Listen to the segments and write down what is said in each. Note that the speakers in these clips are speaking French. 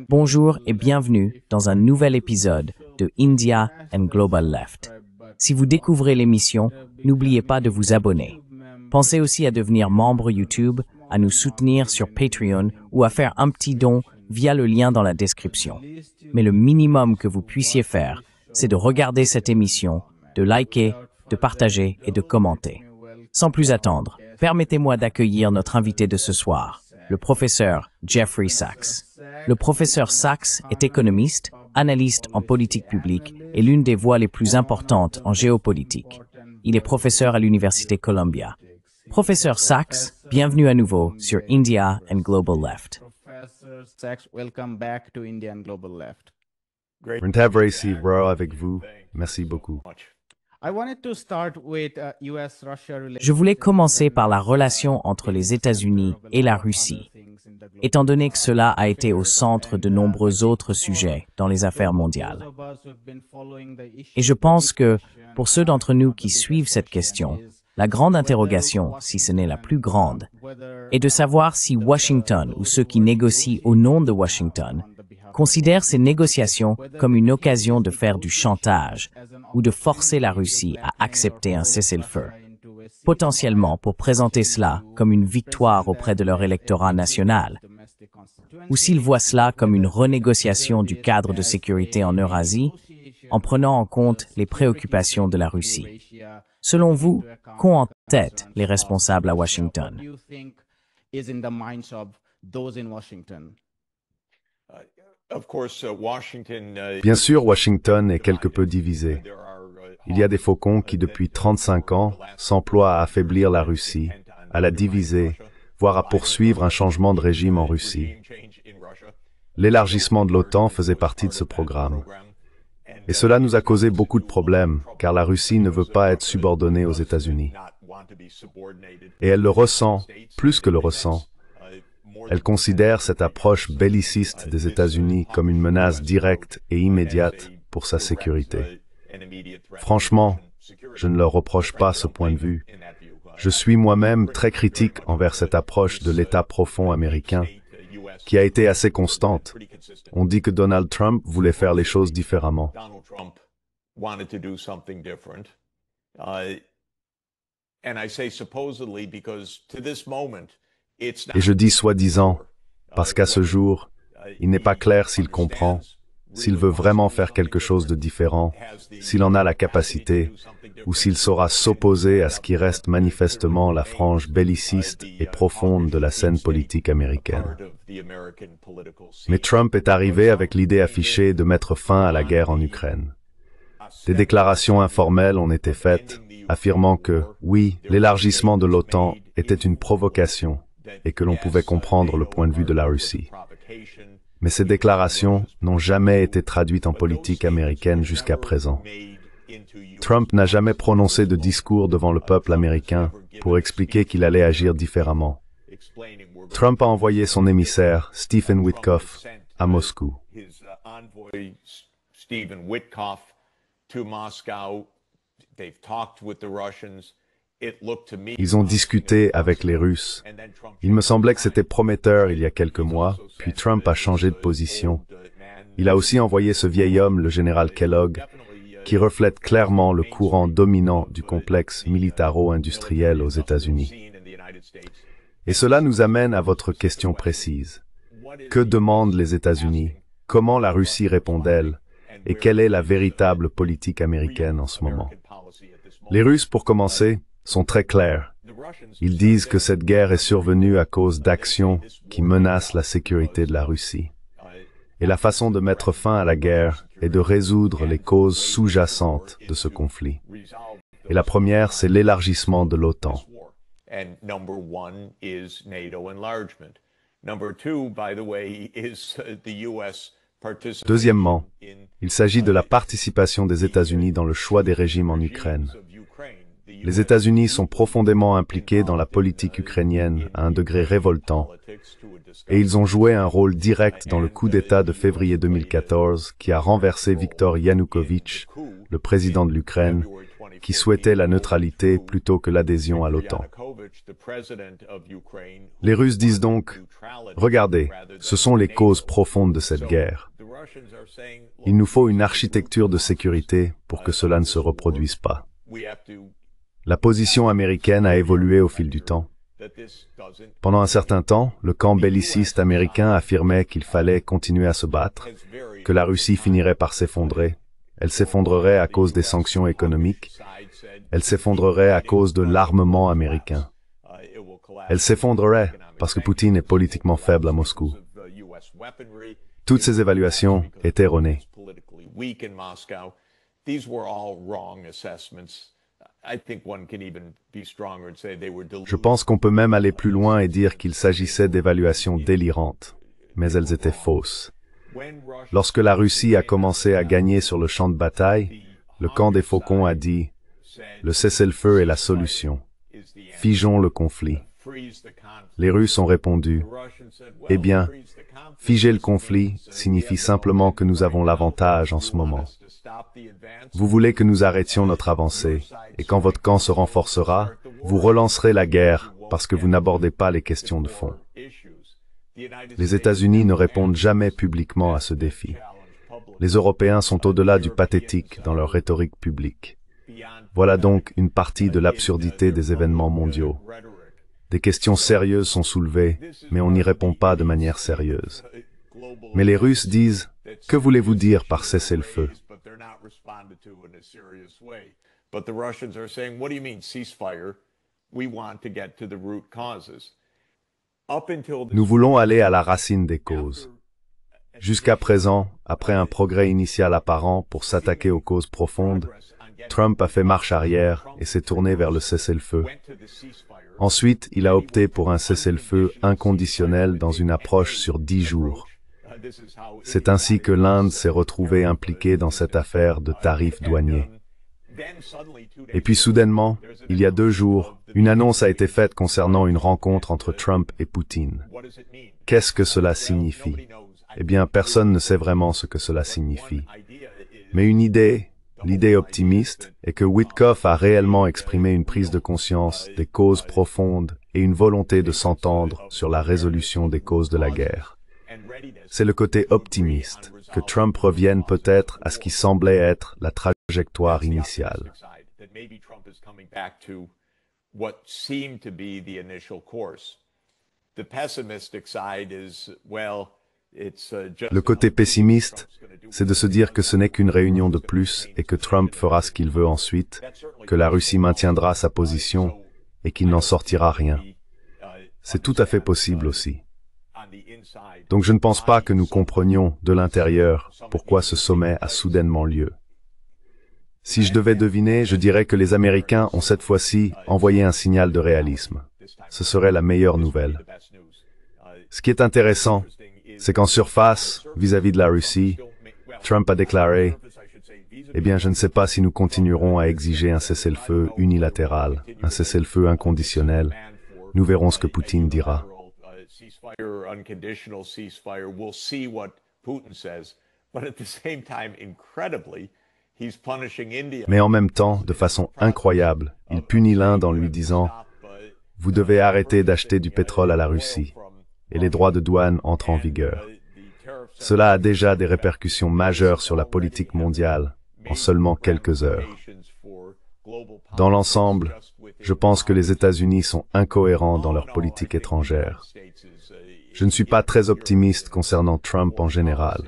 Bonjour et bienvenue dans un nouvel épisode de India and Global Left. Si vous découvrez l'émission, n'oubliez pas de vous abonner. Pensez aussi à devenir membre YouTube, à nous soutenir sur Patreon ou à faire un petit don via le lien dans la description. Mais le minimum que vous puissiez faire, c'est de regarder cette émission, de liker, de partager et de commenter. Sans plus attendre, permettez-moi d'accueillir notre invité de ce soir, le professeur Jeffrey Sachs. Le professeur Sachs est économiste, analyste en politique publique et l'une des voix les plus importantes en géopolitique. Il est professeur à l'Université Columbia. Professeur Sachs, bienvenue à nouveau sur India and Global Left. Heureux avec vous. Merci beaucoup. Je voulais commencer par la relation entre les États-Unis et la Russie, étant donné que cela a été au centre de nombreux autres sujets dans les affaires mondiales. Et je pense que, pour ceux d'entre nous qui suivent cette question, la grande interrogation, si ce n'est la plus grande, est de savoir si Washington ou ceux qui négocient au nom de Washington considèrent ces négociations comme une occasion de faire du chantage ou de forcer la Russie à accepter un cessez-le-feu, potentiellement pour présenter cela comme une victoire auprès de leur électorat national, ou s'ils voient cela comme une renégociation du cadre de sécurité en Eurasie en prenant en compte les préoccupations de la Russie. Selon vous, qu'ont en tête les responsables à Washington? Bien sûr, Washington est quelque peu divisé. Il y a des faucons qui, depuis 35 ans, s'emploient à affaiblir la Russie, à la diviser, voire à poursuivre un changement de régime en Russie. L'élargissement de l'OTAN faisait partie de ce programme. Et cela nous a causé beaucoup de problèmes, car la Russie ne veut pas être subordonnée aux États-Unis. Et elle le ressent, plus que le ressent. Elle considère cette approche belliciste des États-Unis comme une menace directe et immédiate pour sa sécurité. Franchement, je ne leur reproche pas ce point de vue. Je suis moi-même très critique envers cette approche de l'État profond américain, qui a été assez constante. On dit que Donald Trump voulait faire les choses différemment. Et je dis soi-disant, parce qu'à ce jour, il n'est pas clair s'il comprend, s'il veut vraiment faire quelque chose de différent, s'il en a la capacité, ou s'il saura s'opposer à ce qui reste manifestement la frange belliciste et profonde de la scène politique américaine. Mais Trump est arrivé avec l'idée affichée de mettre fin à la guerre en Ukraine. Des déclarations informelles ont été faites, affirmant que, oui, l'élargissement de l'OTAN était une provocation, et que l'on pouvait comprendre le point de vue de la Russie. Mais ces déclarations n'ont jamais été traduites en politique américaine jusqu'à présent. Trump n'a jamais prononcé de discours devant le peuple américain pour expliquer qu'il allait agir différemment. Trump a envoyé son émissaire, Stephen Witkoff, à Moscou. Ils ont discuté avec les Russes. Il me semblait que c'était prometteur il y a quelques mois, puis Trump a changé de position. Il a aussi envoyé ce vieil homme, le général Kellogg, qui reflète clairement le courant dominant du complexe militaro-industriel aux États-Unis. Et cela nous amène à votre question précise. Que demandent les États-Unis? Comment la Russie répond-elle? Et quelle est la véritable politique américaine en ce moment? Les Russes, pour commencer, sont très clairs. Ils disent que cette guerre est survenue à cause d'actions qui menacent la sécurité de la Russie. Et la façon de mettre fin à la guerre est de résoudre les causes sous-jacentes de ce conflit. Et la première, c'est l'élargissement de l'OTAN. Deuxièmement, il s'agit de la participation des États-Unis dans le choix des régimes en Ukraine. Les États-Unis sont profondément impliqués dans la politique ukrainienne à un degré révoltant, et ils ont joué un rôle direct dans le coup d'État de février 2014 qui a renversé Viktor Yanukovych, le président de l'Ukraine, qui souhaitait la neutralité plutôt que l'adhésion à l'OTAN. Les Russes disent donc, regardez, ce sont les causes profondes de cette guerre. Il nous faut une architecture de sécurité pour que cela ne se reproduise pas. La position américaine a évolué au fil du temps. Pendant un certain temps, le camp belliciste américain affirmait qu'il fallait continuer à se battre, que la Russie finirait par s'effondrer. Elle s'effondrerait à cause des sanctions économiques. Elle s'effondrerait à cause de l'armement américain. Elle s'effondrerait parce que Poutine est politiquement faible à Moscou. Toutes ces évaluations étaient erronées. Je pense qu'on peut même aller plus loin et dire qu'il s'agissait d'évaluations délirantes, mais elles étaient fausses. Lorsque la Russie a commencé à gagner sur le champ de bataille, le camp des Faucons a dit « Le cessez-le-feu est la solution. Figeons le conflit. » Les Russes ont répondu « Eh bien, figer le conflit signifie simplement que nous avons l'avantage en ce moment. Vous voulez que nous arrêtions notre avancée, et quand votre camp se renforcera, vous relancerez la guerre parce que vous n'abordez pas les questions de fond. » Les États-Unis ne répondent jamais publiquement à ce défi. Les Européens sont au-delà du pathétique dans leur rhétorique publique. Voilà donc une partie de l'absurdité des événements mondiaux. Des questions sérieuses sont soulevées, mais on n'y répond pas de manière sérieuse. Mais les Russes disent « Que voulez-vous dire par cessez-le-feu » Nous voulons aller à la racine des causes. Jusqu'à présent, après un progrès initial apparent pour s'attaquer aux causes profondes, Trump a fait marche arrière et s'est tourné vers le cessez-le-feu. Ensuite, il a opté pour un cessez-le-feu inconditionnel dans une approche sur 10 jours. C'est ainsi que l'Inde s'est retrouvée impliquée dans cette affaire de tarifs douaniers. Et puis soudainement, il y a 2 jours, une annonce a été faite concernant une rencontre entre Trump et Poutine. Qu'est-ce que cela signifie? Eh bien, personne ne sait vraiment ce que cela signifie. Mais une idée, l'idée optimiste, est que Witkoff a réellement exprimé une prise de conscience des causes profondes et une volonté de s'entendre sur la résolution des causes de la guerre. C'est le côté optimiste, que Trump revienne peut-être à ce qui semblait être la trajectoire initiale. Le côté pessimiste, c'est de se dire que ce n'est qu'une réunion de plus et que Trump fera ce qu'il veut ensuite, que la Russie maintiendra sa position et qu'il n'en sortira rien. C'est tout à fait possible aussi. Donc je ne pense pas que nous comprenions de l'intérieur pourquoi ce sommet a soudainement lieu. Si je devais deviner, je dirais que les Américains ont cette fois-ci envoyé un signal de réalisme. Ce serait la meilleure nouvelle. Ce qui est intéressant, c'est qu'en surface, vis-à-vis de la Russie, Trump a déclaré « Eh bien, je ne sais pas si nous continuerons à exiger un cessez-le-feu unilatéral, un cessez-le-feu inconditionnel. Nous verrons ce que Poutine dira. » Mais en même temps, de façon incroyable, il punit l'Inde en lui disant « Vous devez arrêter d'acheter du pétrole à la Russie. » Et les droits de douane entrent en vigueur. Cela a déjà des répercussions majeures sur la politique mondiale en seulement quelques heures. Dans l'ensemble, je pense que les États-Unis sont incohérents dans leur politique étrangère. Je ne suis pas très optimiste concernant Trump en général,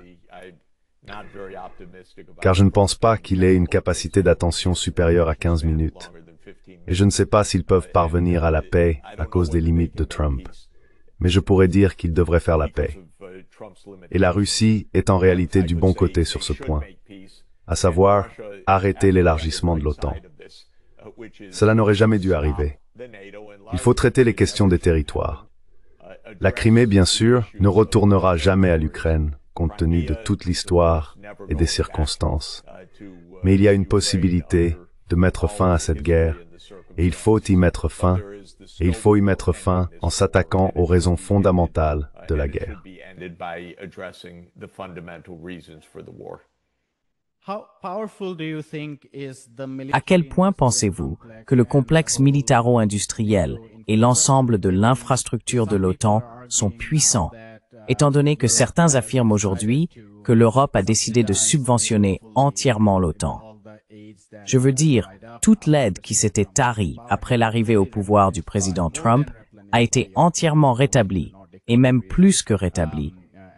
car je ne pense pas qu'il ait une capacité d'attention supérieure à 15 minutes. Et je ne sais pas s'ils peuvent parvenir à la paix à cause des limites de Trump. Mais je pourrais dire qu'ils devraient faire la paix. Et la Russie est en réalité du bon côté sur ce point, à savoir arrêter l'élargissement de l'OTAN. Cela n'aurait jamais dû arriver. Il faut traiter les questions des territoires. La Crimée, bien sûr, ne retournera jamais à l'Ukraine, compte tenu de toute l'histoire et des circonstances. Mais il y a une possibilité de mettre fin à cette guerre, et il faut y mettre fin, et il faut y mettre fin en s'attaquant aux raisons fondamentales de la guerre. À quel point pensez-vous que le complexe militaro-industriel et l'ensemble de l'infrastructure de l'OTAN sont puissants, étant donné que certains affirment aujourd'hui que l'Europe a décidé de subventionner entièrement l'OTAN? Je veux dire, toute l'aide qui s'était tarie après l'arrivée au pouvoir du président Trump a été entièrement rétablie, et même plus que rétablie,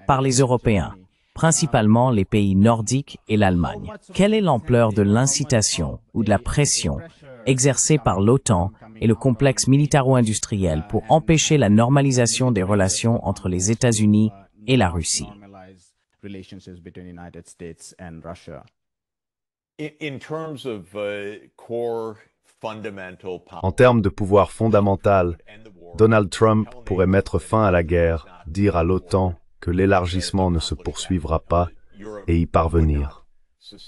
par les Européens, principalement les pays nordiques et l'Allemagne. Quelle est l'ampleur de l'incitation ou de la pression exercée par l'OTAN et le complexe militaro-industriel pour empêcher la normalisation des relations entre les États-Unis et la Russie? En termes de pouvoir fondamental, Donald Trump pourrait mettre fin à la guerre, dire à l'OTAN que l'élargissement ne se poursuivra pas et y parvenir.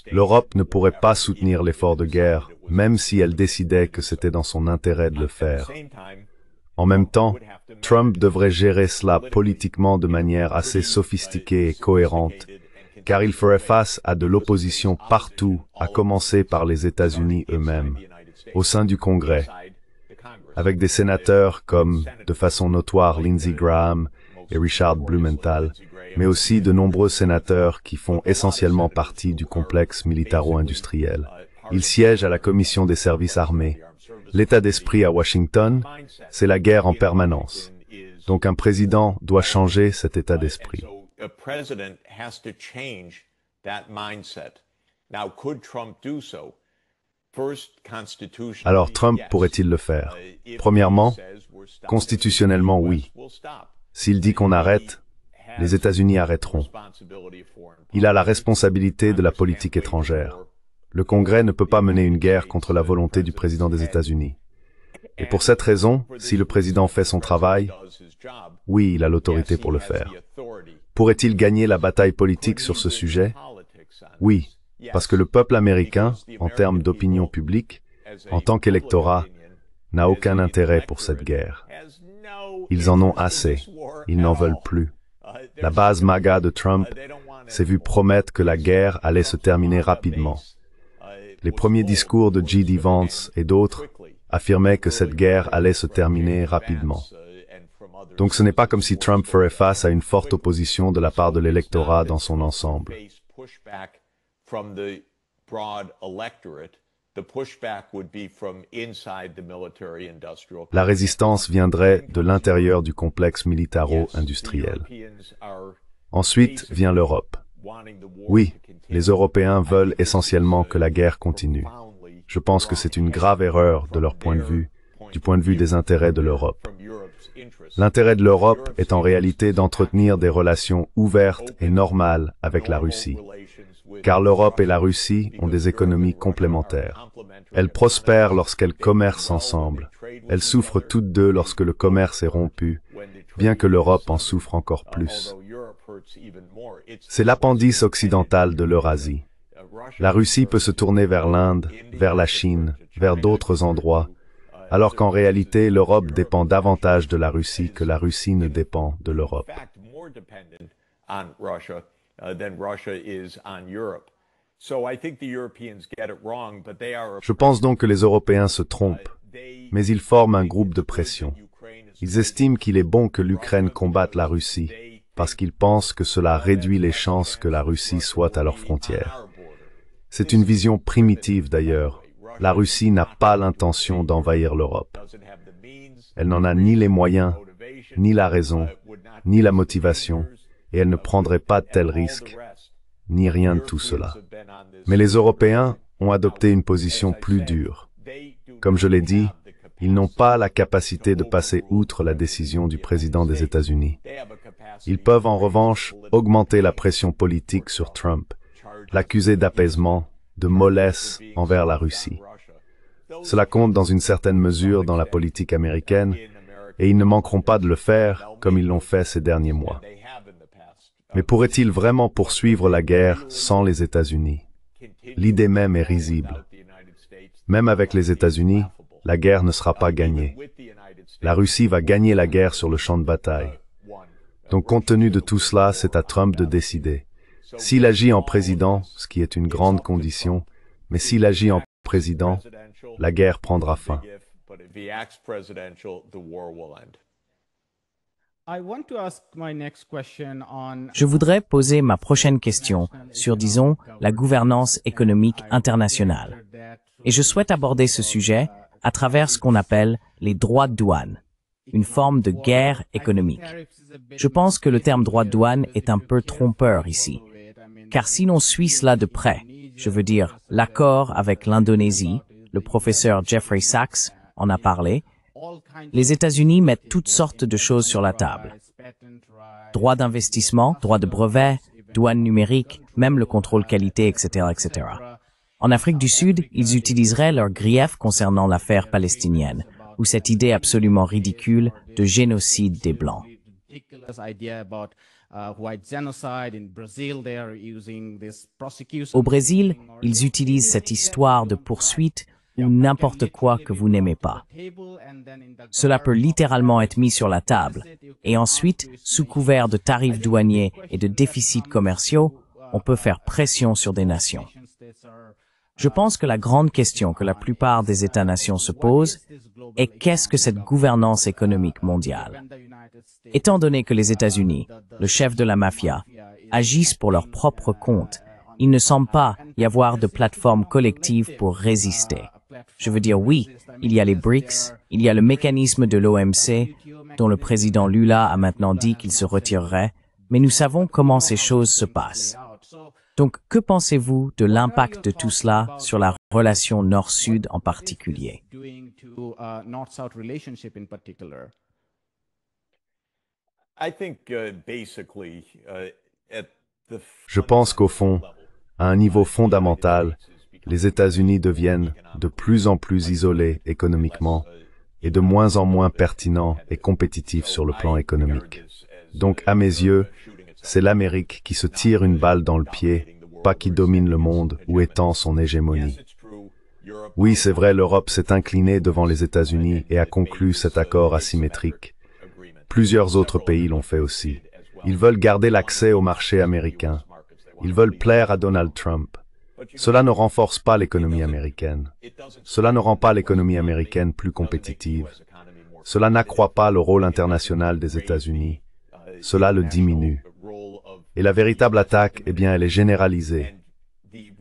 L'Europe ne pourrait pas soutenir l'effort de guerre, même si elle décidait que c'était dans son intérêt de le faire. En même temps, Trump devrait gérer cela politiquement de manière assez sophistiquée et cohérente, car il ferait face à de l'opposition partout, à commencer par les États-Unis eux-mêmes, au sein du Congrès, avec des sénateurs comme, de façon notoire, Lindsey Graham et Richard Blumenthal, mais aussi de nombreux sénateurs qui font essentiellement partie du complexe militaro-industriel. Ils siègent à la Commission des services armés. L'état d'esprit à Washington, c'est la guerre en permanence. Donc un président doit changer cet état d'esprit. Alors Trump pourrait-il le faire? Premièrement, constitutionnellement oui. S'il dit qu'on arrête, les États-Unis arrêteront. Il a la responsabilité de la politique étrangère. Le Congrès ne peut pas mener une guerre contre la volonté du président des États-Unis. Et pour cette raison, si le président fait son travail, oui, il a l'autorité pour le faire. Pourrait-il gagner la bataille politique sur ce sujet? Oui, parce que le peuple américain, en termes d'opinion publique, en tant qu'électorat, n'a aucun intérêt pour cette guerre. Ils en ont assez. Ils n'en veulent plus. La base MAGA de Trump s'est vue promettre que la guerre allait se terminer rapidement. Les premiers discours de J.D. Vance et d'autres affirmaient que cette guerre allait se terminer rapidement. Donc ce n'est pas comme si Trump ferait face à une forte opposition de la part de l'électorat dans son ensemble. La résistance viendrait de l'intérieur du complexe militaro-industriel. Ensuite vient l'Europe. Oui, les Européens veulent essentiellement que la guerre continue. Je pense que c'est une grave erreur de leur point de vue, du point de vue des intérêts de l'Europe. L'intérêt de l'Europe est en réalité d'entretenir des relations ouvertes et normales avec la Russie. Car l'Europe et la Russie ont des économies complémentaires. Elles prospèrent lorsqu'elles commercent ensemble. Elles souffrent toutes deux lorsque le commerce est rompu, bien que l'Europe en souffre encore plus. C'est l'appendice occidental de l'Eurasie. La Russie peut se tourner vers l'Inde, vers la Chine, vers d'autres endroits, alors qu'en réalité, l'Europe dépend davantage de la Russie que la Russie ne dépend de l'Europe. Je pense donc que les Européens se trompent, mais ils forment un groupe de pression. Ils estiment qu'il est bon que l'Ukraine combatte la Russie, parce qu'ils pensent que cela réduit les chances que la Russie soit à leurs frontières. C'est une vision primitive d'ailleurs. La Russie n'a pas l'intention d'envahir l'Europe. Elle n'en a ni les moyens, ni la raison, ni la motivation, et elle ne prendrait pas de tels risques, ni rien de tout cela. Mais les Européens ont adopté une position plus dure. Comme je l'ai dit, ils n'ont pas la capacité de passer outre la décision du président des États-Unis. Ils peuvent en revanche augmenter la pression politique sur Trump, l'accuser d'apaisement, de mollesse envers la Russie. Cela compte dans une certaine mesure dans la politique américaine, et ils ne manqueront pas de le faire comme ils l'ont fait ces derniers mois. Mais pourraient-ils vraiment poursuivre la guerre sans les États-Unis? L'idée même est risible. Même avec les États-Unis, la guerre ne sera pas gagnée. La Russie va gagner la guerre sur le champ de bataille. Donc compte tenu de tout cela, c'est à Trump de décider. S'il agit en président, ce qui est une grande condition, mais s'il agit en président, la guerre prendra fin. Je voudrais poser ma prochaine question sur, disons, la gouvernance économique internationale. Et je souhaite aborder ce sujet à travers ce qu'on appelle les droits de douane, une forme de guerre économique. Je pense que le terme droit de douane est un peu trompeur ici, car si l'on suit cela de près, je veux dire l'accord avec l'Indonésie, le professeur Jeffrey Sachs en a parlé, les États-Unis mettent toutes sortes de choses sur la table. Droit d'investissement, droit de brevet, douane numérique, même le contrôle qualité, etc., etc. En Afrique du Sud, ils utiliseraient leurs griefs concernant l'affaire palestinienne, ou cette idée absolument ridicule de génocide des Blancs. Au Brésil, ils utilisent cette histoire de poursuite ou n'importe quoi que vous n'aimez pas. Cela peut littéralement être mis sur la table, et ensuite, sous couvert de tarifs douaniers et de déficits commerciaux, on peut faire pression sur des nations. Je pense que la grande question que la plupart des États-nations se posent est qu'est-ce que cette gouvernance économique mondiale? Étant donné que les États-Unis, le chef de la mafia, agissent pour leur propre compte, il ne semble pas y avoir de plateforme collective pour résister. Je veux dire, oui, il y a les BRICS, il y a le mécanisme de l'OMC, dont le président Lula a maintenant dit qu'il se retirerait, mais nous savons comment ces choses se passent. Donc, que pensez-vous de l'impact de tout cela sur la relation Nord-Sud en particulier? Je pense qu'au fond, à un niveau fondamental, les États-Unis deviennent de plus en plus isolés économiquement et de moins en moins pertinents et compétitifs sur le plan économique. Donc, à mes yeux, c'est l'Amérique qui se tire une balle dans le pied, pas qui domine le monde ou étend son hégémonie. Oui, c'est vrai, l'Europe s'est inclinée devant les États-Unis et a conclu cet accord asymétrique. Plusieurs autres pays l'ont fait aussi. Ils veulent garder l'accès au marché américain. Ils veulent plaire à Donald Trump. Cela ne renforce pas l'économie américaine. Cela ne rend pas l'économie américaine plus compétitive. Cela n'accroît pas le rôle international des États-Unis. Cela le diminue. Et la véritable attaque, eh bien, elle est généralisée.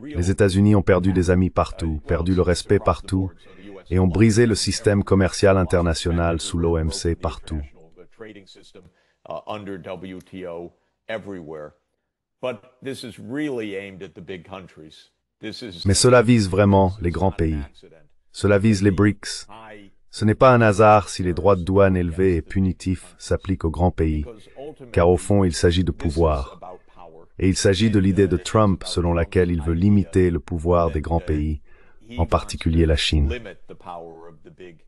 Les États-Unis ont perdu des amis partout, perdu le respect partout, et ont brisé le système commercial international sous l'OMC partout. Mais cela vise vraiment les grands pays. Cela vise les BRICS. Ce n'est pas un hasard si les droits de douane élevés et punitifs s'appliquent aux grands pays, car au fond, il s'agit de pouvoir. Et il s'agit de l'idée de Trump selon laquelle il veut limiter le pouvoir des grands pays, en particulier la Chine.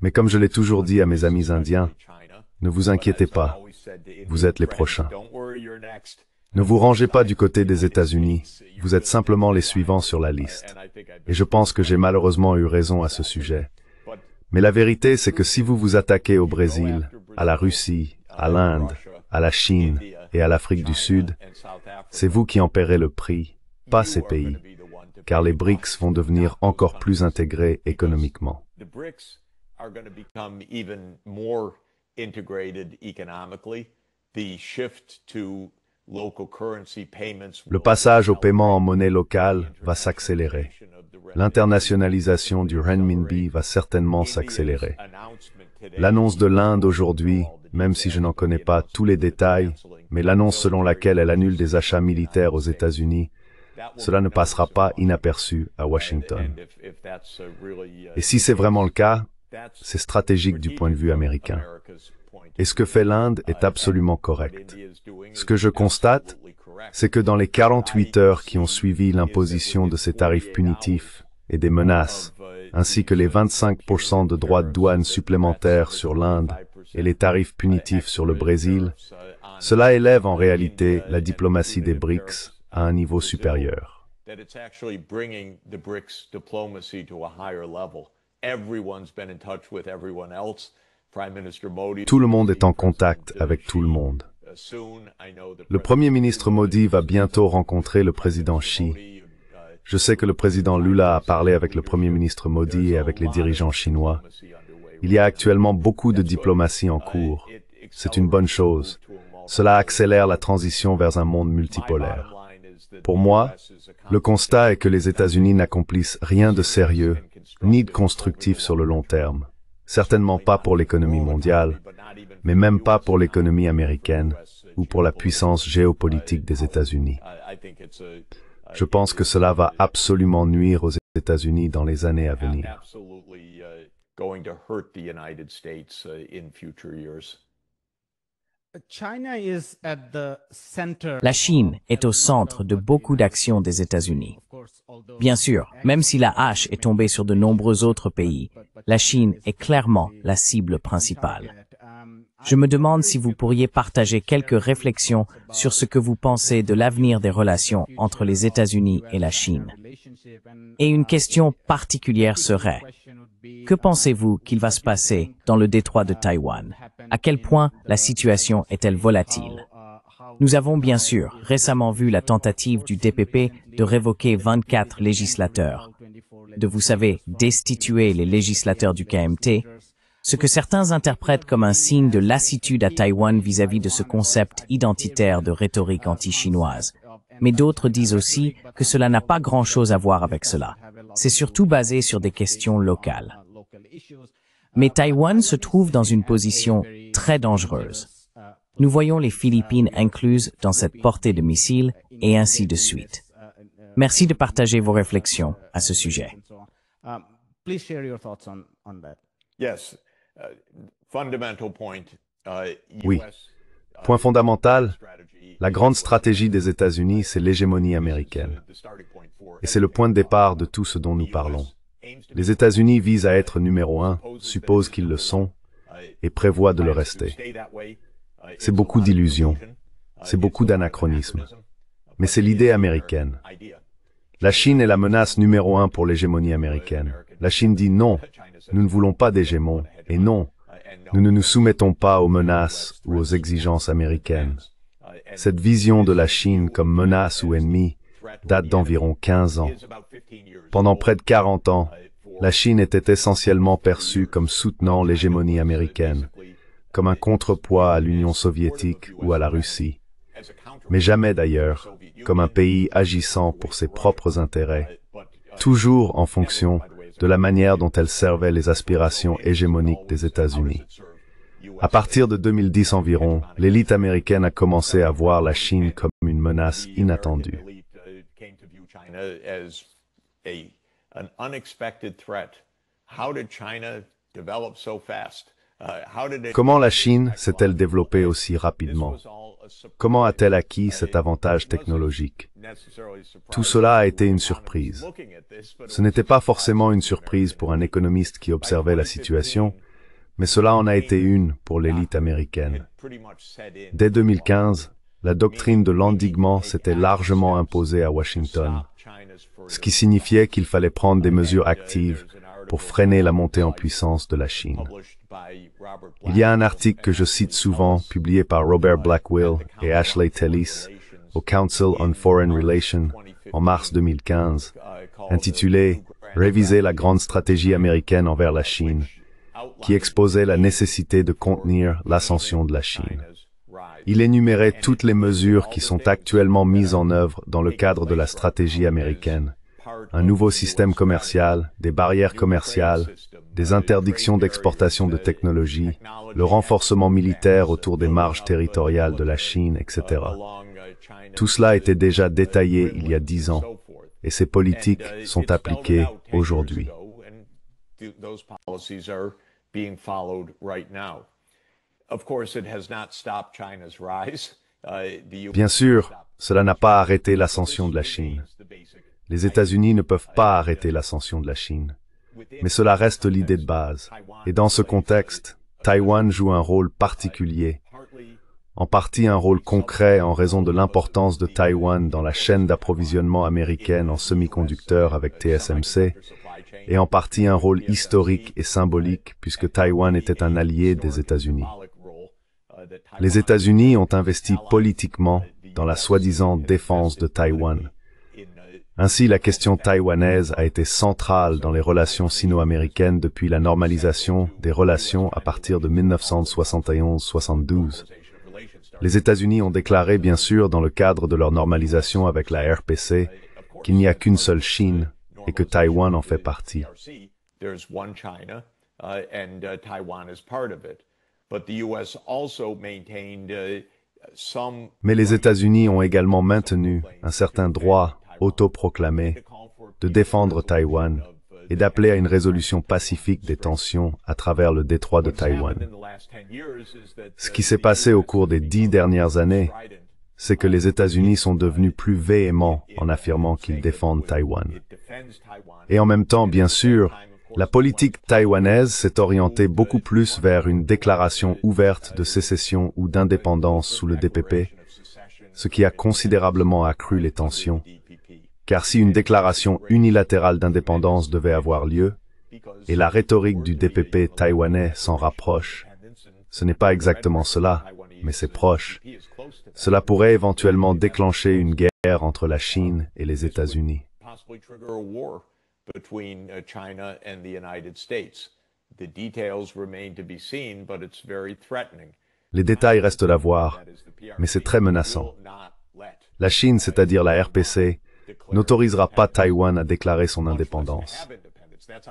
Mais comme je l'ai toujours dit à mes amis indiens, ne vous inquiétez pas, vous êtes les prochains. Ne vous rangez pas du côté des États-Unis, vous êtes simplement les suivants sur la liste. Et je pense que j'ai malheureusement eu raison à ce sujet. Mais la vérité, c'est que si vous vous attaquez au Brésil, à la Russie, à l'Inde, à la Chine et à l'Afrique du Sud, c'est vous qui en paierez le prix, pas ces pays, car les BRICS vont devenir encore plus intégrés économiquement. Le passage au paiement en monnaie locale va s'accélérer. L'internationalisation du renminbi va certainement s'accélérer. L'annonce de l'Inde aujourd'hui, même si je n'en connais pas tous les détails, mais l'annonce selon laquelle elle annule des achats militaires aux États-Unis, cela ne passera pas inaperçu à Washington. Et si c'est vraiment le cas, c'est stratégique du point de vue américain. Et ce que fait l'Inde est absolument correct. Ce que je constate, c'est que dans les 48 heures qui ont suivi l'imposition de ces tarifs punitifs et des menaces, ainsi que les 25% de droits de douane supplémentaires sur l'Inde et les tarifs punitifs sur le Brésil, cela élève en réalité la diplomatie des BRICS à un niveau supérieur. Tout le monde est en contact avec tout le monde. Le Premier ministre Modi va bientôt rencontrer le président Xi. Je sais que le président Lula a parlé avec le Premier ministre Modi et avec les dirigeants chinois. Il y a actuellement beaucoup de diplomatie en cours. C'est une bonne chose. Cela accélère la transition vers un monde multipolaire. Pour moi, le constat est que les États-Unis n'accomplissent rien de sérieux, ni de constructif sur le long terme. Certainement pas pour l'économie mondiale, mais même pas pour l'économie américaine ou pour la puissance géopolitique des États-Unis. Je pense que cela va absolument nuire aux États-Unis dans les années à venir. La Chine est au centre de beaucoup d'actions des États-Unis. Bien sûr, même si la hache est tombée sur de nombreux autres pays, la Chine est clairement la cible principale. Je me demande si vous pourriez partager quelques réflexions sur ce que vous pensez de l'avenir des relations entre les États-Unis et la Chine. Et une question particulière serait, que pensez-vous qu'il va se passer dans le détroit de Taïwan? À quel point la situation est-elle volatile? Nous avons bien sûr récemment vu la tentative du DPP de révoquer 24 législateurs, de vous savez, destituer les législateurs du KMT, ce que certains interprètent comme un signe de lassitude à Taïwan vis-à-vis de ce concept identitaire de rhétorique anti-chinoise. Mais d'autres disent aussi que cela n'a pas grand-chose à voir avec cela. C'est surtout basé sur des questions locales. Mais Taïwan se trouve dans une position très dangereuse. Nous voyons les Philippines incluses dans cette portée de missiles et ainsi de suite. Merci de partager vos réflexions à ce sujet. Oui. Point fondamental, la grande stratégie des États-Unis, c'est l'hégémonie américaine. Et c'est le point de départ de tout ce dont nous parlons. Les États-Unis visent à être numéro un, supposent qu'ils le sont, et prévoient de le rester. C'est beaucoup d'illusions, c'est beaucoup d'anachronismes. Mais c'est l'idée américaine. La Chine est la menace numéro un pour l'hégémonie américaine. La Chine dit non, nous ne voulons pas d'hégémon, et non, nous ne nous soumettons pas aux menaces ou aux exigences américaines. Cette vision de la Chine comme menace ou ennemi date d'environ 15 ans. Pendant près de 40 ans, la Chine était essentiellement perçue comme soutenant l'hégémonie américaine, comme un contrepoids à l'Union soviétique ou à la Russie, mais jamais d'ailleurs comme un pays agissant pour ses propres intérêts, toujours en fonction de la manière dont elle servait les aspirations hégémoniques des États-Unis. À partir de 2010 environ, l'élite américaine a commencé à voir la Chine comme une menace inattendue. Comment la Chine s'est-elle développée aussi rapidement? Comment a-t-elle acquis cet avantage technologique? Tout cela a été une surprise. Ce n'était pas forcément une surprise pour un économiste qui observait la situation, mais cela en a été une pour l'élite américaine. Dès 2015, la doctrine de l'endiguement s'était largement imposée à Washington, ce qui signifiait qu'il fallait prendre des mesures actives pour freiner la montée en puissance de la Chine. Il y a un article que je cite souvent, publié par Robert Blackwell et Ashley Tellis au Council on Foreign Relations en mars 2015, intitulé « Réviser la grande stratégie américaine envers la Chine », qui exposait la nécessité de contenir l'ascension de la Chine. Il énumérait toutes les mesures qui sont actuellement mises en œuvre dans le cadre de la stratégie américaine. Un nouveau système commercial, des barrières commerciales, des interdictions d'exportation de technologies, le renforcement militaire autour des marges territoriales de la Chine, etc. Tout cela était déjà détaillé il y a 10 ans, et ces politiques sont appliquées aujourd'hui. Bien sûr, cela n'a pas arrêté l'ascension de la Chine. Les États-Unis ne peuvent pas arrêter l'ascension de la Chine. Mais cela reste l'idée de base. Et dans ce contexte, Taïwan joue un rôle particulier. En partie un rôle concret en raison de l'importance de Taïwan dans la chaîne d'approvisionnement américaine en semi-conducteurs avec TSMC, et en partie un rôle historique et symbolique puisque Taïwan était un allié des États-Unis. Les États-Unis ont investi politiquement dans la soi-disant défense de Taïwan. Ainsi, la question taïwanaise a été centrale dans les relations sino-américaines depuis la normalisation des relations à partir de 1971-72. Les États-Unis ont déclaré, bien sûr, dans le cadre de leur normalisation avec la RPC, qu'il n'y a qu'une seule Chine et que Taïwan en fait partie. Mais les États-Unis ont également maintenu un certain droit autoproclamé de défendre Taïwan et d'appeler à une résolution pacifique des tensions à travers le détroit de Taïwan. Ce qui s'est passé au cours des 10 dernières années, c'est que les États-Unis sont devenus plus véhéments en affirmant qu'ils défendent Taïwan. Et en même temps, bien sûr, la politique taïwanaise s'est orientée beaucoup plus vers une déclaration ouverte de sécession ou d'indépendance sous le DPP, ce qui a considérablement accru les tensions. Car si une déclaration unilatérale d'indépendance devait avoir lieu, et la rhétorique du DPP taïwanais s'en rapproche, ce n'est pas exactement cela, mais c'est proche. Cela pourrait éventuellement déclencher une guerre entre la Chine et les États-Unis. Les détails restent à voir, mais c'est très menaçant. La Chine, c'est-à-dire la RPC, n'autorisera pas Taïwan à déclarer son indépendance,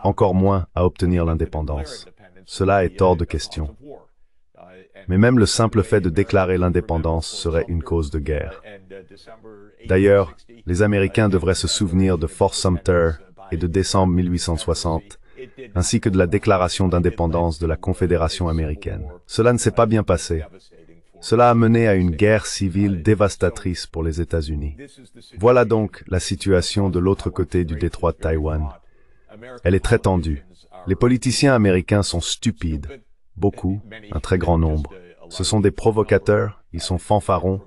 encore moins à obtenir l'indépendance. Cela est hors de question. Mais même le simple fait de déclarer l'indépendance serait une cause de guerre. D'ailleurs, les Américains devraient se souvenir de Fort Sumter et de décembre 1860, ainsi que de la déclaration d'indépendance de la Confédération américaine. Cela ne s'est pas bien passé. Cela a mené à une guerre civile dévastatrice pour les États-Unis. Voilà donc la situation de l'autre côté du détroit de Taïwan. Elle est très tendue. Les politiciens américains sont stupides. Beaucoup, un très grand nombre. Ce sont des provocateurs, ils sont fanfarons,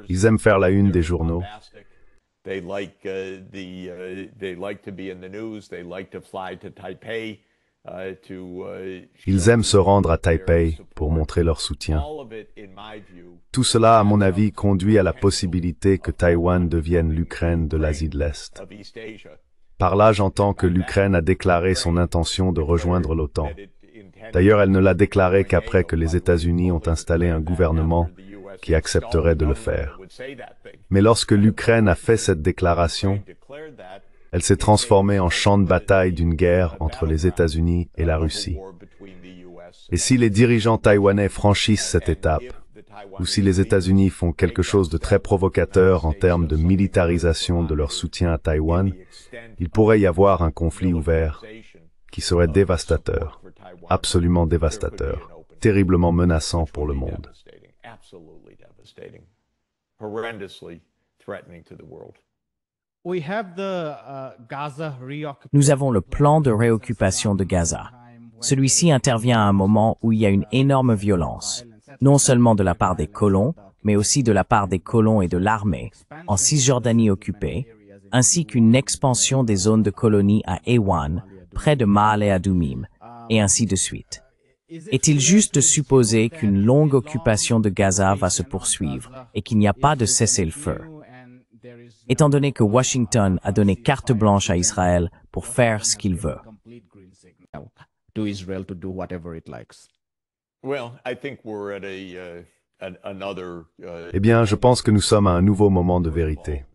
ils aiment faire la une des journaux. Ils aiment se rendre à Taipei pour montrer leur soutien. Tout cela, à mon avis, conduit à la possibilité que Taïwan devienne l'Ukraine de l'Asie de l'Est. Par là, j'entends que l'Ukraine a déclaré son intention de rejoindre l'OTAN. D'ailleurs, elle ne l'a déclaré qu'après que les États-Unis ont installé un gouvernement qui accepterait de le faire. Mais lorsque l'Ukraine a fait cette déclaration, elle s'est transformée en champ de bataille d'une guerre entre les États-Unis et la Russie. Et si les dirigeants taïwanais franchissent cette étape, ou si les États-Unis font quelque chose de très provocateur en termes de militarisation de leur soutien à Taïwan, il pourrait y avoir un conflit ouvert qui serait dévastateur, absolument dévastateur, terriblement menaçant pour le monde. Nous avons le plan de réoccupation de Gaza. Celui-ci intervient à un moment où il y a une énorme violence, non seulement de la part des colons, mais aussi de la part des colons et de l'armée, en Cisjordanie occupée, ainsi qu'une expansion des zones de colonie à Ewan, près de Ma'ale Adumim, et ainsi de suite. Est-il juste de supposer qu'une longue occupation de Gaza va se poursuivre et qu'il n'y a pas de cessez-le-feu? Étant donné que Washington a donné carte blanche à Israël pour faire ce qu'il veut. Eh bien, je pense que nous sommes à un nouveau moment de vérité.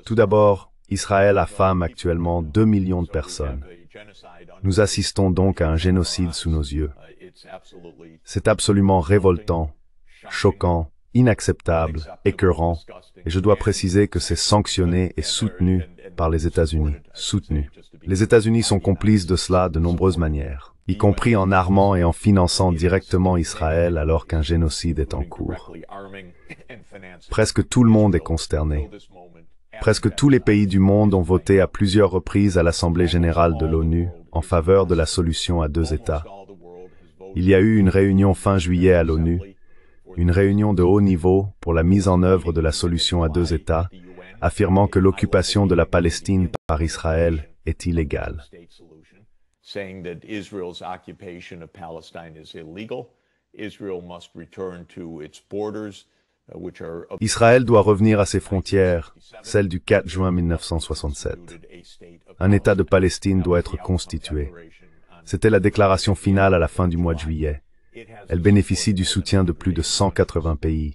Tout d'abord, Israël affame actuellement 2 millions de personnes. Nous assistons donc à un génocide sous nos yeux. C'est absolument révoltant, choquant, inacceptable, écœurant, et je dois préciser que c'est sanctionné et soutenu par les États-Unis. Soutenu. Les États-Unis sont complices de cela de nombreuses manières, y compris en armant et en finançant directement Israël alors qu'un génocide est en cours. Presque tout le monde est consterné. Presque tous les pays du monde ont voté à plusieurs reprises à l'Assemblée générale de l'ONU en faveur de la solution à 2 États. Il y a eu une réunion fin juillet à l'ONU, une réunion de haut niveau pour la mise en œuvre de la solution à 2 États, affirmant que l'occupation de la Palestine par Israël est illégale. Israël doit revenir à ses frontières, celles du 4 juin 1967. Un État de Palestine doit être constitué. C'était la déclaration finale à la fin du mois de juillet. Elle bénéficie du soutien de plus de 180 pays.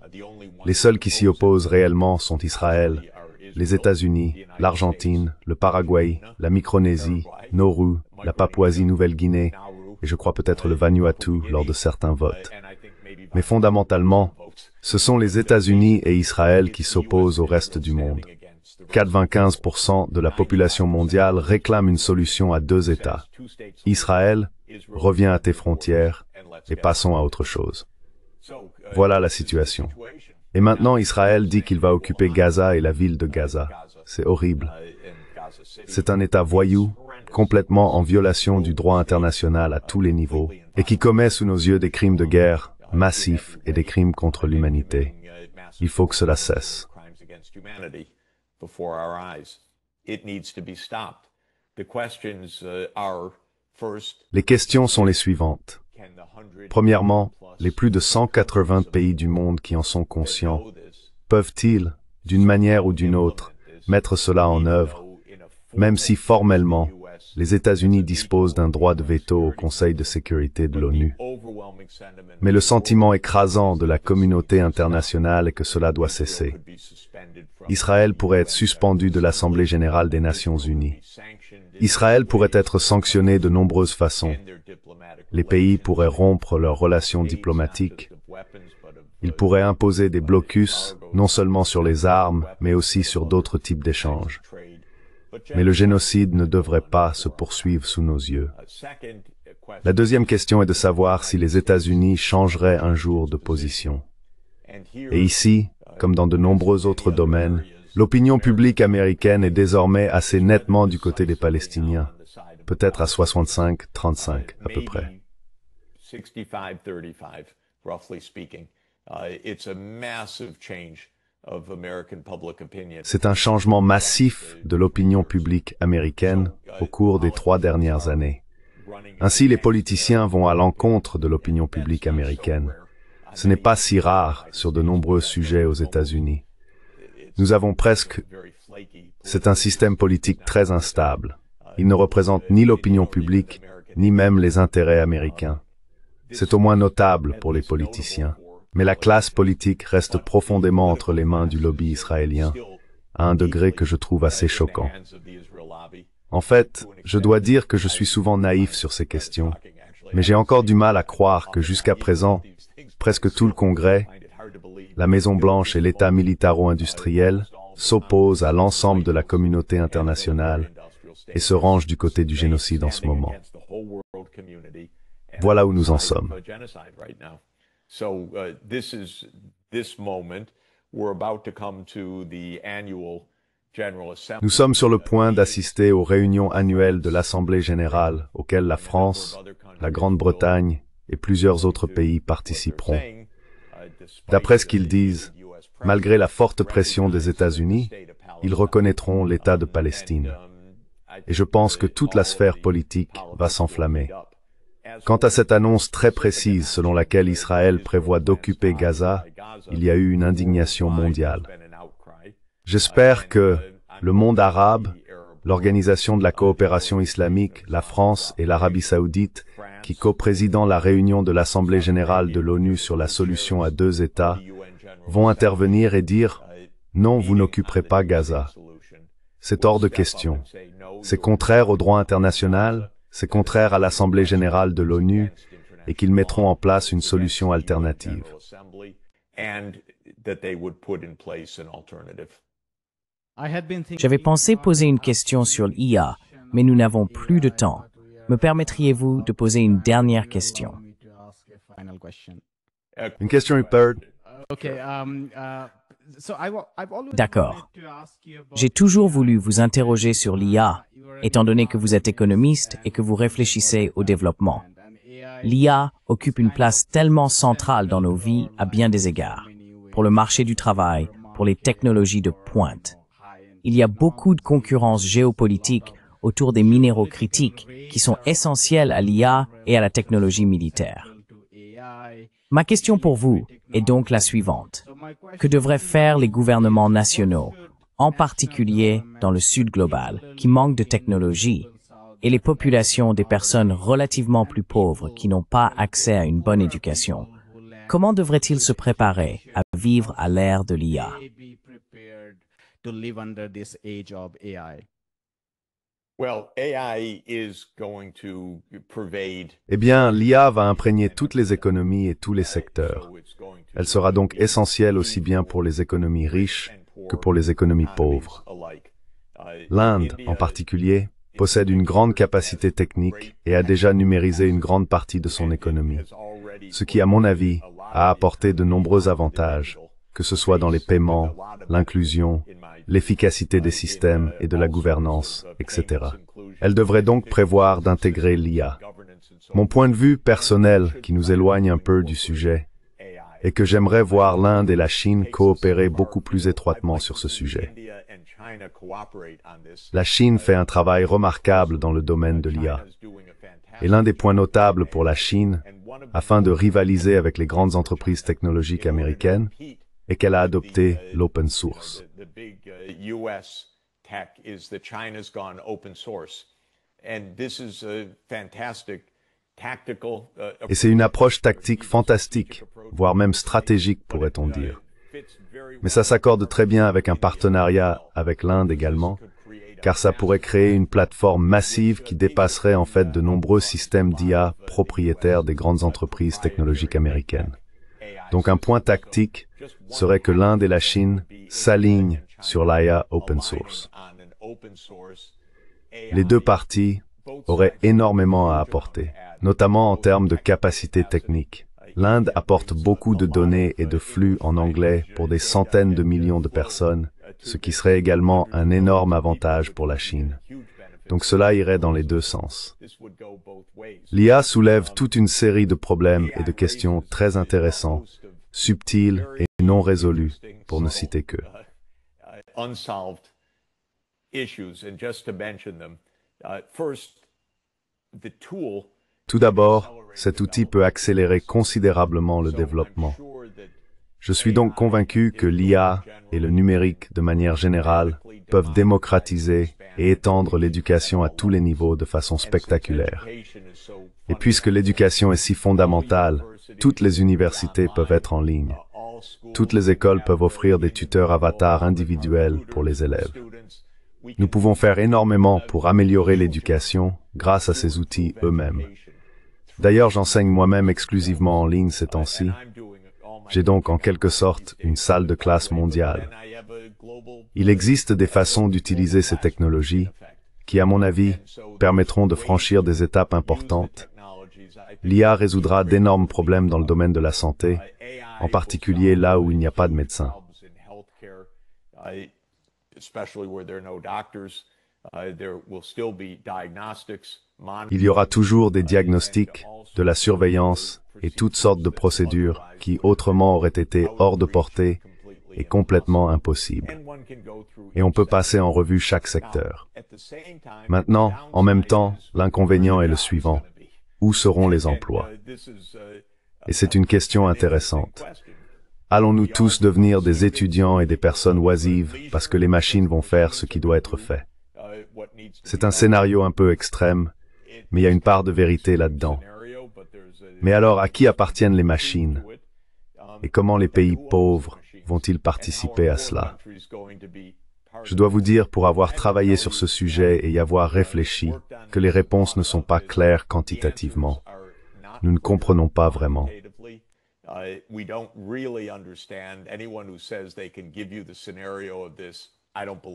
Les seuls qui s'y opposent réellement sont Israël, les États-Unis, l'Argentine, le Paraguay, la Micronésie, Nauru, la Papouasie-Nouvelle-Guinée et je crois peut-être le Vanuatu lors de certains votes. Mais fondamentalement, ce sont les États-Unis et Israël qui s'opposent au reste du monde. 95% de la population mondiale réclame une solution à deux États. Israël, reviens à tes frontières et passons à autre chose. Voilà la situation. Et maintenant, Israël dit qu'il va occuper Gaza et la ville de Gaza. C'est horrible. C'est un État voyou, complètement en violation du droit international à tous les niveaux, et qui commet sous nos yeux des crimes de guerre massifs et des crimes contre l'humanité. Il faut que cela cesse. Les questions sont les suivantes. Premièrement, les plus de 180 pays du monde qui en sont conscients, peuvent-ils, d'une manière ou d'une autre, mettre cela en œuvre, même si formellement, les États-Unis disposent d'un droit de veto au Conseil de sécurité de l'ONU. Mais le sentiment écrasant de la communauté internationale est que cela doit cesser. Israël pourrait être suspendu de l'Assemblée générale des Nations unies. Israël pourrait être sanctionné de nombreuses façons. Les pays pourraient rompre leurs relations diplomatiques. Ils pourraient imposer des blocus, non seulement sur les armes, mais aussi sur d'autres types d'échanges. Mais le génocide ne devrait pas se poursuivre sous nos yeux. La deuxième question est de savoir si les États-Unis changeraient un jour de position. Et ici, comme dans de nombreux autres domaines, l'opinion publique américaine est désormais assez nettement du côté des Palestiniens, peut-être à 65-35 à peu près. C'est un changement massif de l'opinion publique américaine au cours des 3 dernières années. Ainsi, les politiciens vont à l'encontre de l'opinion publique américaine. Ce n'est pas si rare sur de nombreux sujets aux États-Unis. C'est un système politique très instable. Il ne représente ni l'opinion publique, ni même les intérêts américains. C'est au moins notable pour les politiciens. Mais la classe politique reste profondément entre les mains du lobby israélien, à un degré que je trouve assez choquant. En fait, je dois dire que je suis souvent naïf sur ces questions, mais j'ai encore du mal à croire que jusqu'à présent, presque tout le Congrès, la Maison-Blanche et l'État militaro-industriel s'opposent à l'ensemble de la communauté internationale et se rangent du côté du génocide en ce moment. Voilà où nous en sommes. Nous sommes sur le point d'assister aux réunions annuelles de l'Assemblée générale auxquelles la France, la Grande-Bretagne et plusieurs autres pays participeront. D'après ce qu'ils disent, malgré la forte pression des États-Unis, ils reconnaîtront l'État de Palestine. Et je pense que toute la sphère politique va s'enflammer. Quant à cette annonce très précise selon laquelle Israël prévoit d'occuper Gaza, il y a eu une indignation mondiale. J'espère que le monde arabe, l'Organisation de la coopération islamique, la France et l'Arabie saoudite, qui coprésident la réunion de l'Assemblée générale de l'ONU sur la solution à 2 États, vont intervenir et dire « Non, vous n'occuperez pas Gaza ». C'est hors de question. C'est contraire au droit international, c'est contraire à l'Assemblée générale de l'ONU et qu'ils mettront en place une solution alternative. J'avais pensé poser une question sur l'IA, mais nous n'avons plus de temps. Me permettriez-vous de poser une dernière question? Une question, Rupert? D'accord. J'ai toujours voulu vous interroger sur l'IA, étant donné que vous êtes économiste et que vous réfléchissez au développement. L'IA occupe une place tellement centrale dans nos vies à bien des égards, pour le marché du travail, pour les technologies de pointe. Il y a beaucoup de concurrence géopolitique autour des minéraux critiques qui sont essentiels à l'IA et à la technologie militaire. Ma question pour vous est donc la suivante. Que devraient faire les gouvernements nationaux, en particulier dans le Sud global, qui manquent de technologie, et les populations des personnes relativement plus pauvres qui n'ont pas accès à une bonne éducation? Comment devraient-ils se préparer à vivre à l'ère de l'IA? Eh bien, l'IA va imprégner toutes les économies et tous les secteurs. Elle sera donc essentielle aussi bien pour les économies riches que pour les économies pauvres. L'Inde, en particulier, possède une grande capacité technique et a déjà numérisé une grande partie de son économie, ce qui, à mon avis, a apporté de nombreux avantages, que ce soit dans les paiements, l'inclusion, l'efficacité des systèmes et de la gouvernance, etc. Elle devrait donc prévoir d'intégrer l'IA. Mon point de vue personnel, qui nous éloigne un peu du sujet, est que j'aimerais voir l'Inde et la Chine coopérer beaucoup plus étroitement sur ce sujet. La Chine fait un travail remarquable dans le domaine de l'IA. Et l'un des points notables pour la Chine, afin de rivaliser avec les grandes entreprises technologiques américaines, est qu'elle a adopté l'open source. Et c'est une approche tactique fantastique, voire même stratégique, pourrait-on dire. Mais ça s'accorde très bien avec un partenariat avec l'Inde également, car ça pourrait créer une plateforme massive qui dépasserait en fait de nombreux systèmes d'IA propriétaires des grandes entreprises technologiques américaines. Donc un point tactique serait que l'Inde et la Chine s'alignent sur l'IA open source. Les deux parties auraient énormément à apporter, notamment en termes de capacité technique. L'Inde apporte beaucoup de données et de flux en anglais pour des centaines de millions de personnes, ce qui serait également un énorme avantage pour la Chine. Donc cela irait dans les deux sens. L'IA soulève toute une série de problèmes et de questions très intéressants, subtils et non résolus, pour ne citer que. Tout d'abord, cet outil peut accélérer considérablement le développement. Je suis donc convaincu que l'IA et le numérique, de manière générale, peuvent démocratiser et étendre l'éducation à tous les niveaux de façon spectaculaire. Et puisque l'éducation est si fondamentale, toutes les universités peuvent être en ligne. Toutes les écoles peuvent offrir des tuteurs avatars individuels pour les élèves. Nous pouvons faire énormément pour améliorer l'éducation grâce à ces outils eux-mêmes. D'ailleurs, j'enseigne moi-même exclusivement en ligne ces temps-ci. J'ai donc en quelque sorte une salle de classe mondiale. Il existe des façons d'utiliser ces technologies qui, à mon avis, permettront de franchir des étapes importantes. L'IA résoudra d'énormes problèmes dans le domaine de la santé, en particulier là où il n'y a pas de médecin. Il y aura toujours des diagnostics, de la surveillance et toutes sortes de procédures qui autrement auraient été hors de portée et complètement impossibles. Et on peut passer en revue chaque secteur. Maintenant, en même temps, l'inconvénient est le suivant. Où seront les emplois? Et c'est une question intéressante. Allons-nous tous devenir des étudiants et des personnes oisives parce que les machines vont faire ce qui doit être fait? C'est un scénario un peu extrême, mais il y a une part de vérité là-dedans. Mais alors, à qui appartiennent les machines? Et comment les pays pauvres vont-ils participer à cela? Je dois vous dire, pour avoir travaillé sur ce sujet et y avoir réfléchi, que les réponses ne sont pas claires quantitativement. Nous ne comprenons pas vraiment.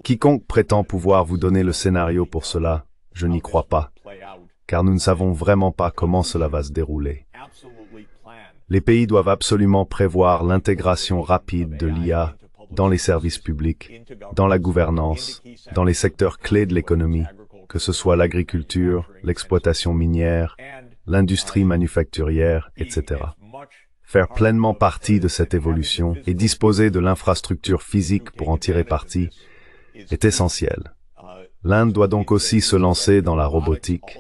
Quiconque prétend pouvoir vous donner le scénario pour cela, je n'y crois pas, car nous ne savons vraiment pas comment cela va se dérouler. Les pays doivent absolument prévoir l'intégration rapide de l'IA dans les services publics, dans la gouvernance, dans les secteurs clés de l'économie, que ce soit l'agriculture, l'exploitation minière, l'industrie manufacturière, etc. Faire pleinement partie de cette évolution et disposer de l'infrastructure physique pour en tirer parti est essentiel. L'Inde doit donc aussi se lancer dans la robotique,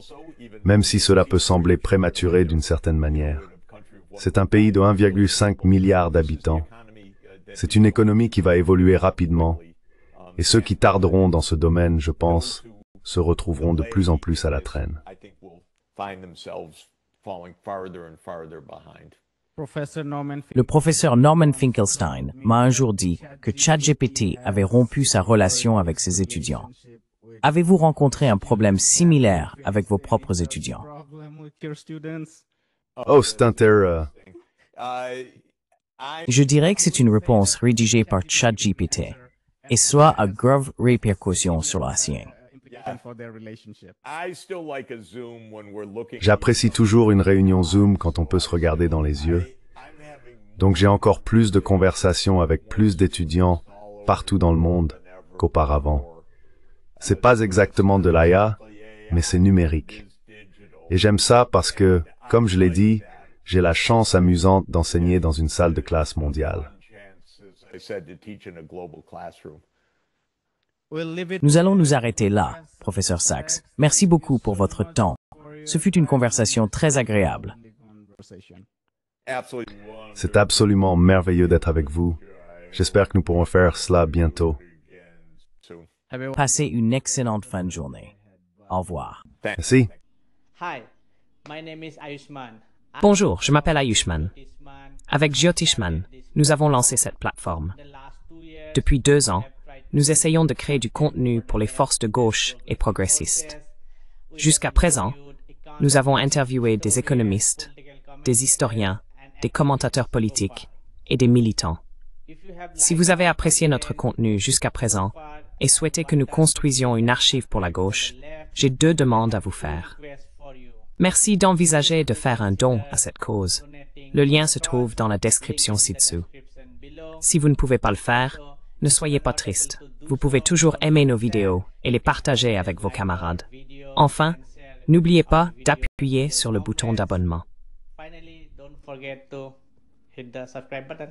même si cela peut sembler prématuré d'une certaine manière. C'est un pays de 1,5 milliard d'habitants. C'est une économie qui va évoluer rapidement. Et ceux qui tarderont dans ce domaine, je pense, se retrouveront de plus en plus à la traîne. Le professeur Norman Finkelstein m'a un jour dit que ChatGPT avait rompu sa relation avec ses étudiants. Avez-vous rencontré un problème similaire avec vos propres étudiants? Oh, c'est Je dirais que c'est une réponse rédigée par ChatGPT, et cela a grave répercussions sur la sienne. J'apprécie toujours une réunion Zoom quand on peut se regarder dans les yeux. Donc j'ai encore plus de conversations avec plus d'étudiants partout dans le monde qu'auparavant. C'est pas exactement de l'IA, mais c'est numérique. Et j'aime ça parce que, comme je l'ai dit, j'ai la chance amusante d'enseigner dans une salle de classe mondiale. Nous allons nous arrêter là, professeur Sachs. Merci beaucoup pour votre temps. Ce fut une conversation très agréable. C'est absolument merveilleux d'être avec vous. J'espère que nous pourrons faire cela bientôt. Passez une excellente fin de journée. Au revoir. Merci. Bonjour, je m'appelle Ayushman. Avec Jyotishman, nous avons lancé cette plateforme. Depuis 2 ans, nous essayons de créer du contenu pour les forces de gauche et progressistes. Jusqu'à présent, nous avons interviewé des économistes, des historiens, des commentateurs politiques et des militants. Si vous avez apprécié notre contenu jusqu'à présent et souhaitez que nous construisions une archive pour la gauche, j'ai 2 demandes à vous faire. Merci d'envisager de faire un don à cette cause. Le lien se trouve dans la description ci-dessous. Si vous ne pouvez pas le faire, ne soyez pas triste. Vous pouvez toujours aimer nos vidéos et les partager avec vos camarades. Enfin, n'oubliez pas d'appuyer sur le bouton d'abonnement. Finally, don't forget to hit the subscribe button.